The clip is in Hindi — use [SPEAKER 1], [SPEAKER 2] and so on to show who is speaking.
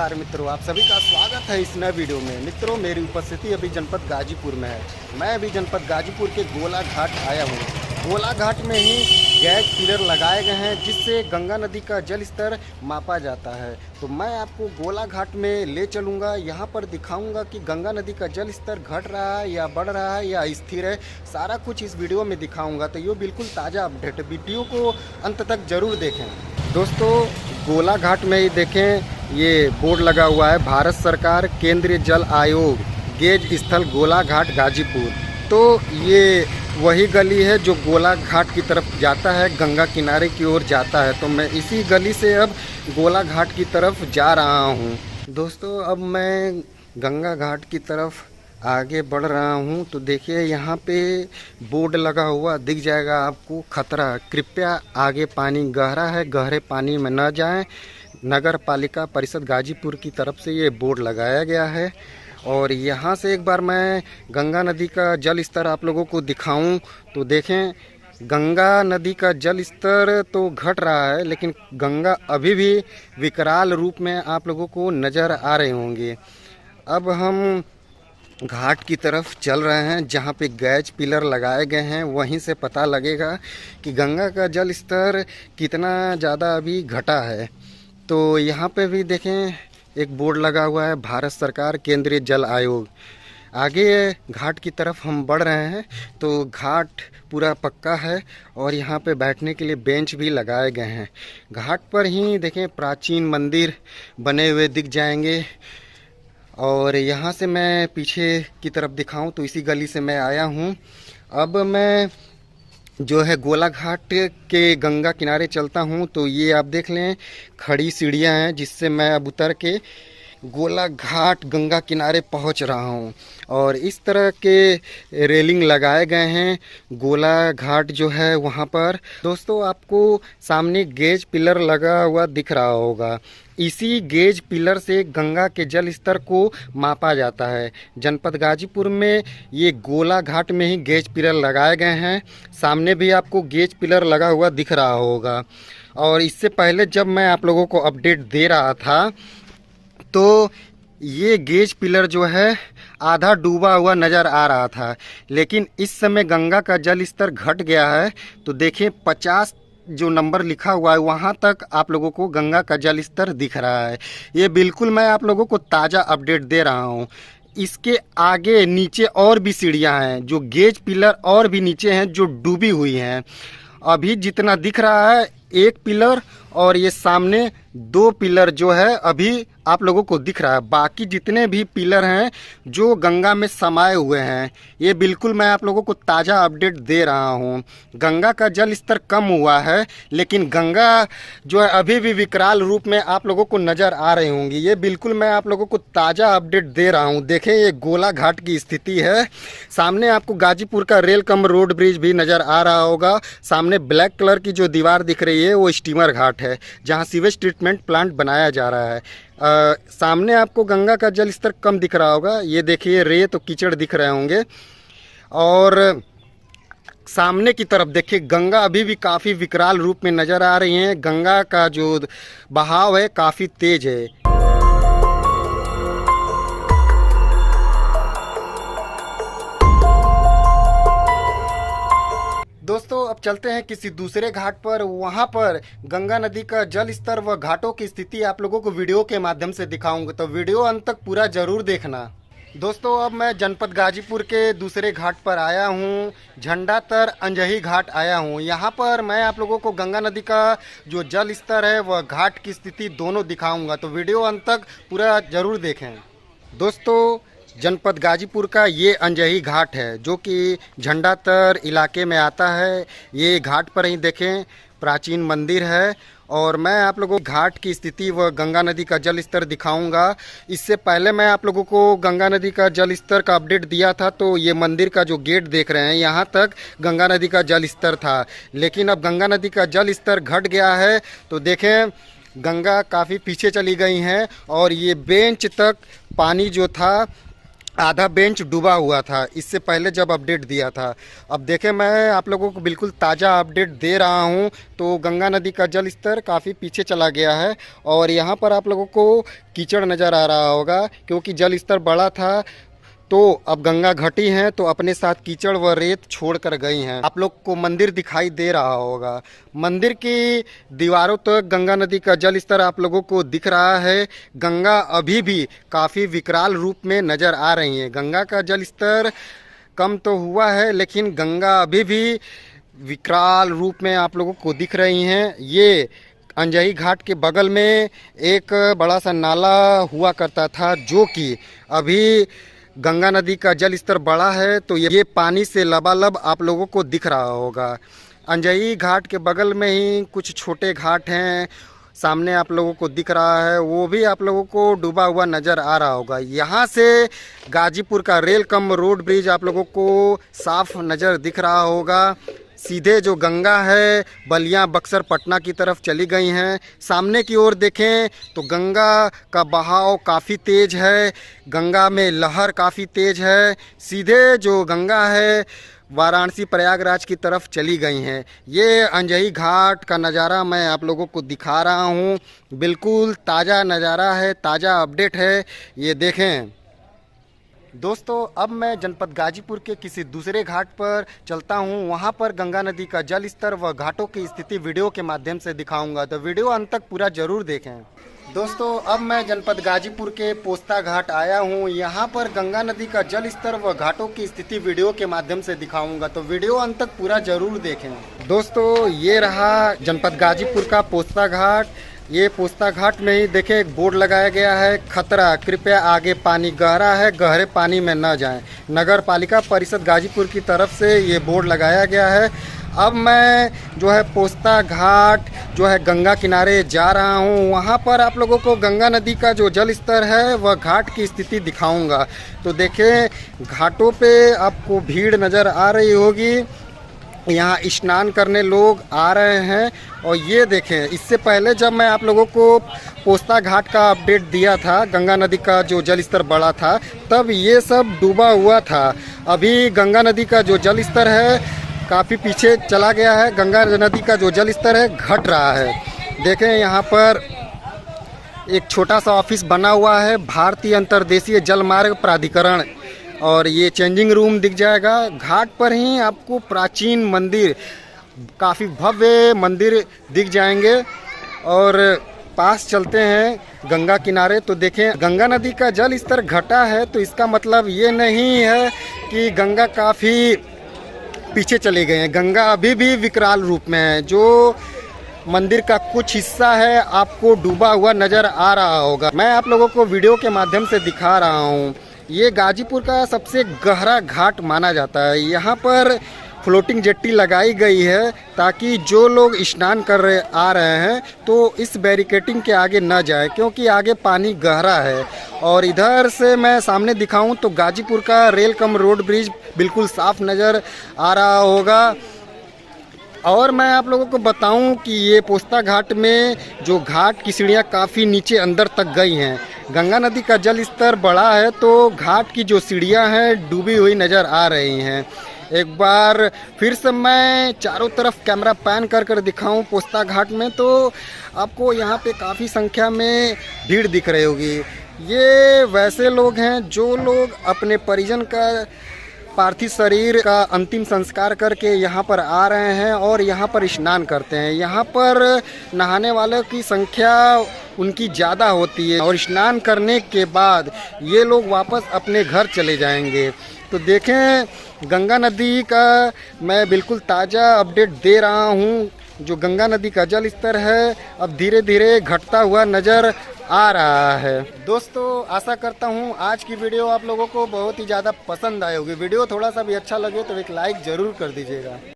[SPEAKER 1] नमस्कार मित्रों, आप सभी का स्वागत है इस नए वीडियो में। मित्रों, मेरी उपस्थिति अभी जनपद गाजीपुर में है। मैं अभी जनपद गाजीपुर के गोला घाट आया हूँ। गोला घाट में ही गैज पिलर लगाए गए हैं जिससे गंगा नदी का जल स्तर मापा जाता है। तो मैं आपको गोला घाट में ले चलूँगा, यहाँ पर दिखाऊँगा कि गंगा नदी का जल स्तर घट रहा है या बढ़ रहा है या स्थिर है। सारा कुछ इस वीडियो में दिखाऊँगा। तो ये बिल्कुल ताज़ा अपडेट है, वीडियो को अंत तक ज़रूर देखें। दोस्तों, गोला घाट में ही देखें, ये बोर्ड लगा हुआ है, भारत सरकार केंद्रीय जल आयोग गेज स्थल गोला घाट गाजीपुर। तो ये वही गली है जो गोला घाट की तरफ जाता है, गंगा किनारे की ओर जाता है। तो मैं इसी गली से अब गोला घाट की तरफ जा रहा हूँ। दोस्तों, अब मैं गंगा घाट की तरफ आगे बढ़ रहा हूँ। तो देखिए, यहाँ पे बोर्ड लगा हुआ दिख जाएगा आपको, खतरा, कृपया आगे पानी गहरा है, गहरे पानी में न जाएं। नगर पालिका परिषद गाजीपुर की तरफ से ये बोर्ड लगाया गया है। और यहाँ से एक बार मैं गंगा नदी का जल स्तर आप लोगों को दिखाऊं तो देखें, गंगा नदी का जल स्तर तो घट रहा है, लेकिन गंगा अभी भी विकराल रूप में आप लोगों को नज़र आ रहे होंगे। अब हम घाट की तरफ चल रहे हैं जहाँ पे गैज पिलर लगाए गए हैं। वहीं से पता लगेगा कि गंगा का जल स्तर कितना ज़्यादा अभी घटा है। तो यहाँ पे भी देखें, एक बोर्ड लगा हुआ है, भारत सरकार केंद्रीय जल आयोग। आगे घाट की तरफ हम बढ़ रहे हैं तो घाट पूरा पक्का है और यहाँ पे बैठने के लिए बेंच भी लगाए गए हैं। घाट पर ही देखें, प्राचीन मंदिर बने हुए दिख जाएंगे। और यहाँ से मैं पीछे की तरफ दिखाऊं तो इसी गली से मैं आया हूँ। अब मैं जो है गोला घाट के गंगा किनारे चलता हूँ। तो ये आप देख लें, खड़ी सीढ़ियाँ हैं जिससे मैं अब उतर के गोला घाट गंगा किनारे पहुँच रहा हूँ। और इस तरह के रेलिंग लगाए गए हैं गोला घाट जो है वहाँ पर। दोस्तों, आपको सामने गेज पिलर लगा हुआ दिख रहा होगा। इसी गेज पिलर से गंगा के जल स्तर को मापा जाता है। जनपद गाजीपुर में ये गोला घाट में ही गेज पिलर लगाए गए हैं। सामने भी आपको गेज पिलर लगा हुआ दिख रहा होगा। और इससे पहले जब मैं आप लोगों को अपडेट दे रहा था तो ये गेज पिलर जो है आधा डूबा हुआ नज़र आ रहा था, लेकिन इस समय गंगा का जल स्तर घट गया है। तो देखिए, 50 जो नंबर लिखा हुआ है वहाँ तक आप लोगों को गंगा का जल स्तर दिख रहा है। ये बिल्कुल मैं आप लोगों को ताज़ा अपडेट दे रहा हूँ। इसके आगे नीचे और भी सीढ़ियाँ हैं, जो गेज पिलर और भी नीचे हैं जो डूबी हुई हैं। अभी जितना दिख रहा है एक पिलर और ये सामने 2 पिलर जो है अभी आप लोगों को दिख रहा है। बाकी जितने भी पिलर हैं जो गंगा में समाये हुए हैं, ये बिल्कुल मैं आप लोगों को ताज़ा अपडेट दे रहा हूँ। गंगा का जल स्तर कम हुआ है, लेकिन गंगा जो है अभी भी विकराल रूप में आप लोगों को नज़र आ रही होंगी। ये बिल्कुल मैं आप लोगों को ताज़ा अपडेट दे रहा हूँ। देखें, ये गोला घाट की स्थिति है। सामने आपको गाजीपुर का रेल कम रोड ब्रिज भी नज़र आ रहा होगा। सामने ब्लैक कलर की जो दीवार दिख रही है वो स्टीमर घाट है, जहाँ सीवेज ट्रीटमेंट प्लांट बनाया जा रहा है। सामने आपको गंगा का जल स्तर कम दिख रहा होगा। ये देखिए, रेत और कीचड़ दिख रहे होंगे। और सामने की तरफ देखिए, गंगा अभी भी काफ़ी विकराल रूप में नज़र आ रही है। गंगा का जो बहाव है काफ़ी तेज है। दोस्तों, अब चलते हैं किसी दूसरे घाट पर। वहाँ पर गंगा नदी का जल स्तर व घाटों की स्थिति आप लोगों को वीडियो के माध्यम से दिखाऊंगा। तो वीडियो अंत तक पूरा जरूर देखना। दोस्तों, अब मैं जनपद गाजीपुर के दूसरे घाट पर आया हूँ, झंडातर अंजही घाट आया हूँ। यहाँ पर मैं आप लोगों को गंगा नदी का जो जल स्तर है वह घाट की स्थिति दोनों दिखाऊंगा। तो वीडियो अंत तक पूरा जरूर देखें। दोस्तों, जनपद गाजीपुर का ये अंजही घाट है जो कि झंडातर इलाके में आता है। ये घाट पर ही देखें, प्राचीन मंदिर है। और मैं आप लोगों को घाट की स्थिति व गंगा नदी का जल स्तर दिखाऊंगा। इससे पहले मैं आप लोगों को गंगा नदी का जल स्तर का अपडेट दिया था। तो ये मंदिर का जो गेट देख रहे हैं, यहाँ तक गंगा नदी का जल स्तर था, लेकिन अब गंगा नदी का जल स्तर घट गया है। तो देखें, गंगा काफ़ी पीछे चली गई हैं और ये बेंच तक पानी जो था आधा बेंच डूबा हुआ था इससे पहले जब अपडेट दिया था। अब देखें, मैं आप लोगों को बिल्कुल ताज़ा अपडेट दे रहा हूं। तो गंगा नदी का जल स्तर काफ़ी पीछे चला गया है और यहां पर आप लोगों को कीचड़ नज़र आ रहा होगा क्योंकि जल स्तर बढ़ा था। तो अब गंगा घटी हैं तो अपने साथ कीचड़ व रेत छोड़ कर गई हैं। आप लोग को मंदिर दिखाई दे रहा होगा, मंदिर की दीवारों तक गंगा नदी का जल स्तर आप लोगों को दिख रहा है। गंगा अभी भी काफ़ी विकराल रूप में नज़र आ रही है। गंगा का जल स्तर कम तो हुआ है लेकिन गंगा अभी भी विकराल रूप में आप लोगों को दिख रही हैं। ये अंजही घाट के बगल में एक बड़ा सा नाला हुआ करता था जो कि अभी गंगा नदी का जल स्तर बढ़ा है तो ये पानी से लबालब आप लोगों को दिख रहा होगा। अंजही घाट के बगल में ही कुछ छोटे घाट हैं, सामने आप लोगों को दिख रहा है, वो भी आप लोगों को डूबा हुआ नज़र आ रहा होगा। यहाँ से गाजीपुर का रेल कम रोड ब्रिज आप लोगों को साफ नज़र दिख रहा होगा। सीधे जो गंगा है बलिया बक्सर पटना की तरफ चली गई हैं। सामने की ओर देखें तो गंगा का बहाव काफ़ी तेज़ है, गंगा में लहर काफ़ी तेज़ है। सीधे जो गंगा है वाराणसी प्रयागराज की तरफ चली गई हैं। ये अंजही घाट का नज़ारा मैं आप लोगों को दिखा रहा हूँ, बिल्कुल ताज़ा नज़ारा है, ताज़ा अपडेट है। ये देखें दोस्तों, अब मैं जनपद गाजीपुर के किसी दूसरे घाट पर चलता हूं। वहां पर गंगा नदी का जल स्तर व घाटों की स्थिति वीडियो के माध्यम से दिखाऊंगा, तो वीडियो अंत तक पूरा जरूर देखें। दोस्तों, अब मैं जनपद गाजीपुर के पोस्ता घाट आया हूं। यहां पर गंगा नदी का जल स्तर व घाटों की स्थिति वीडियो के माध्यम से दिखाऊंगा, तो वीडियो अंत तक पूरा जरूर देखें। दोस्तों, ये रहा जनपद गाजीपुर का पोस्ता घाट। ये पोस्ता घाट में ही देखें एक बोर्ड लगाया गया है, खतरा, कृपया आगे पानी गहरा है, गहरे पानी में न जाएं। नगर पालिका परिषद गाजीपुर की तरफ से ये बोर्ड लगाया गया है। अब मैं जो है पोस्ता घाट जो है गंगा किनारे जा रहा हूँ। वहाँ पर आप लोगों को गंगा नदी का जो जल स्तर है वह घाट की स्थिति दिखाऊंगा। तो देखें, घाटों पे आपको भीड़ नज़र आ रही होगी, यहाँ स्नान करने लोग आ रहे हैं। और ये देखें, इससे पहले जब मैं आप लोगों को पोस्ता घाट का अपडेट दिया था, गंगा नदी का जो जल स्तर बढ़ा था, तब ये सब डूबा हुआ था। अभी गंगा नदी का जो जल स्तर है काफ़ी पीछे चला गया है। गंगा नदी का जो जल स्तर है घट रहा है। देखें, यहाँ पर एक छोटा सा ऑफिस बना हुआ है, भारतीय अंतर्देशीय जल मार्ग प्राधिकरण, और ये चेंजिंग रूम दिख जाएगा। घाट पर ही आपको प्राचीन मंदिर, काफ़ी भव्य मंदिर दिख जाएंगे। और पास चलते हैं गंगा किनारे, तो देखें गंगा नदी का जल स्तर घटा है तो इसका मतलब ये नहीं है कि गंगा काफ़ी पीछे चले गए हैं। गंगा अभी भी विकराल रूप में है। जो मंदिर का कुछ हिस्सा है आपको डूबा हुआ नज़र आ रहा होगा। मैं आप लोगों को वीडियो के माध्यम से दिखा रहा हूँ। ये गाजीपुर का सबसे गहरा घाट माना जाता है। यहाँ पर फ्लोटिंग जेट्टी लगाई गई है ताकि जो लोग स्नान कर रहे आ रहे हैं तो इस बैरिकेटिंग के आगे न जाए, क्योंकि आगे पानी गहरा है। और इधर से मैं सामने दिखाऊं तो गाजीपुर का रेल कम रोड ब्रिज बिल्कुल साफ नज़र आ रहा होगा। और मैं आप लोगों को बताऊं कि ये पोस्ता घाट में जो घाट की सीढ़ियाँ काफ़ी नीचे अंदर तक गई हैं। गंगा नदी का जल स्तर बढ़ा है तो घाट की जो सीढ़ियाँ हैं डूबी हुई नज़र आ रही हैं। एक बार फिर से मैं चारों तरफ कैमरा पैन कर दिखाऊं पोस्ता घाट में, तो आपको यहाँ पे काफ़ी संख्या में भीड़ दिख रही होगी। ये वैसे लोग हैं जो लोग अपने परिजन का पार्थिव शरीर का अंतिम संस्कार करके यहाँ पर आ रहे हैं और यहाँ पर स्नान करते हैं। यहाँ पर नहाने वालों की संख्या उनकी ज़्यादा होती है और स्नान करने के बाद ये लोग वापस अपने घर चले जाएंगे। तो देखें, गंगा नदी का मैं बिल्कुल ताज़ा अपडेट दे रहा हूँ। जो गंगा नदी का जल स्तर है अब धीरे धीरे घटता हुआ नज़र आ रहा है। दोस्तों, आशा करता हूँ आज की वीडियो आप लोगों को बहुत ही ज़्यादा पसंद आई होगी। वीडियो थोड़ा सा भी अच्छा लगे तो एक लाइक ज़रूर कर दीजिएगा।